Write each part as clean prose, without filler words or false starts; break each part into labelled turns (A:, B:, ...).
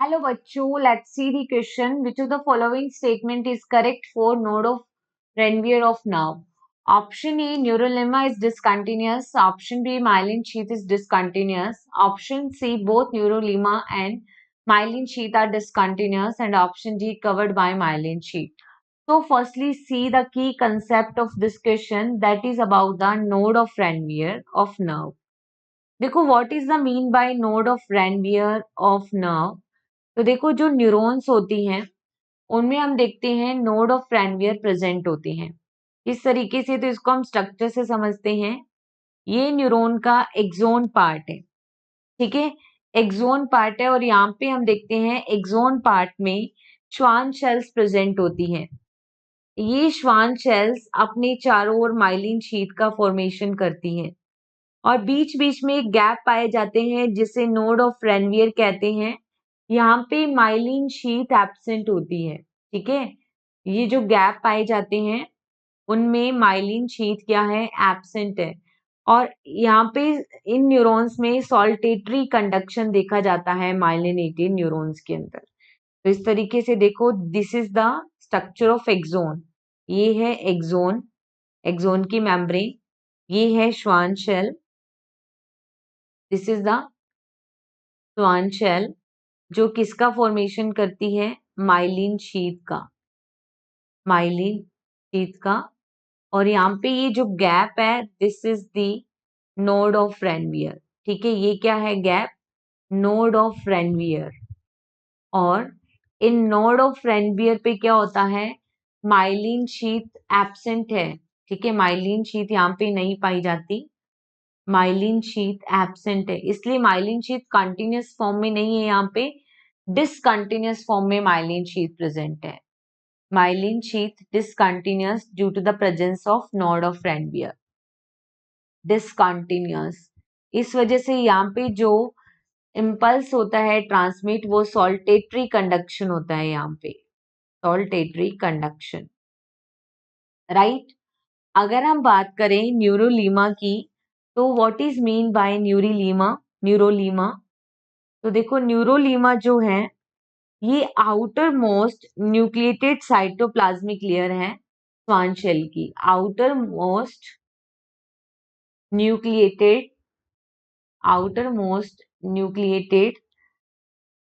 A: Hello बच्चों, let's see the question. Which of the following statement is correct for node of Renvier of nerve? Option A, neurolemma is discontinuous. Option B, myelin sheath is discontinuous. Option C, both neurolemma and myelin sheath are discontinuous. And option D, covered by myelin sheath. So firstly, see the key concept of this question, that is about the node of Renvier of nerve. देखो what is the mean by node of Renvier of nerve? तो देखो जो neurons होती हैं उनमें हम देखते हैं नोड ऑफ रैनवियर प्रेजेंट होते हैं। इस तरीके से तो इसको हम स्ट्रक्चर से समझते हैं। ये न्यूरॉन का एक्सोन पार्ट है, ठीक है, एक्सोन पार्ट है। और यहाँ पे हम देखते हैं एक्सोन पार्ट में श्वान शेल्स प्रेजेंट होती हैं। ये श्वान शेल्स अपने चारों ओर माइलिन शीट का फॉर्मेशन करती हैं और बीच बीच में एक गैप पाए जाते हैं जिसे नोड ऑफ रैनवियर कहते हैं। यहाँ पे माइलिन शीट एब्सेंट होती है, ठीक है। ये जो गैप पाए जाते हैं उनमें माइलिन शीट क्या है, एब्सेंट है। और यहाँ पे इन न्यूरॉन्स में सॉल्टेटरी कंडक्शन देखा जाता है माइलिनेटेड न्यूरॉन्स के अंदर। तो इस तरीके से देखो, this is the structure of axon. ये है एक्सोन, एक्सोन की मेम्ब्रेन। ये है Schwann cell, this is the Schwann cell जो किसका फॉर्मेशन करती है, माइलिन शीट का, माइलिन शीट का। और यहाँ पे ये जो गैप है, this is the node of Ranvier, ठीक है। ये क्या है, गैप, नोड ऑफ रैनवियर। और इन नोड ऑफ रैनवियर पे क्या होता है, माइलिन शीट एब्सेंट है, ठीक है। माइलिन शीट यहाँ पे नहीं पाई जाती, माइलिन शीट एब्सेंट है, इसलिए माइलिन शीट कंटिन्यूअस फॉर्म में नहीं है, यहाँ पे डिसकंटिन्यूअस फॉर्म में माइलिन शीट प्रेजेंट है। Myelin sheet discontinuous due to the presence of node of Ranvier, discontinuous. इस वजह से यहाँ पे जो इम्पल्स होता है ट्रांसमिट, वो सॉल्टेटरी कंडक्शन होता है, यहाँ पे सॉल्टेटरी कंडक्शन, राइट। अगर हम बात करें न्यूरोलीमा की, तो व्हाट इज मीन बाय न्यूरोलीमा, न्यूरोलीमा। तो देखो न्यूरोलीमा जो है ये outer most nucleated cytoplasmic layer है श्वान शेल की, outer most nucleated, outer most nucleated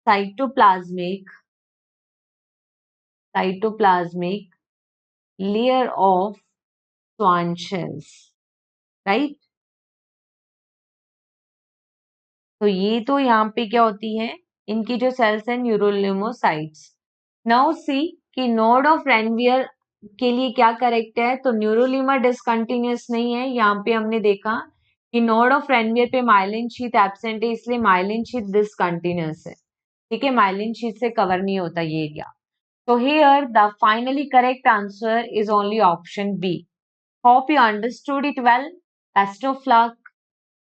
A: cytoplasmic, cytoplasmic layer of श्वान शेल्स, राइट। तो ये तो यहाँ पे क्या होती है, इनकी जो सेल्स हैं न्यूरोलिमोसाइट्स। नाउ सी कि नोड ऑफ रैनवियर के लिए क्या करेक्ट है, तो न्यूरोलीमा डिसकंटिन्यूअस नहीं है। यहाँ पे हमने देखा कि नोड ऑफ रैनवियर पे माइलिन शीट एब्सेंट है, इसलिए माइलिन शीट डिसकंटिन्यूअस है, ठीक है। माइलिन शीट से कवर नहीं होता ये area. So here the finally correct answer is only option B. Hope you understood it well. Best of luck.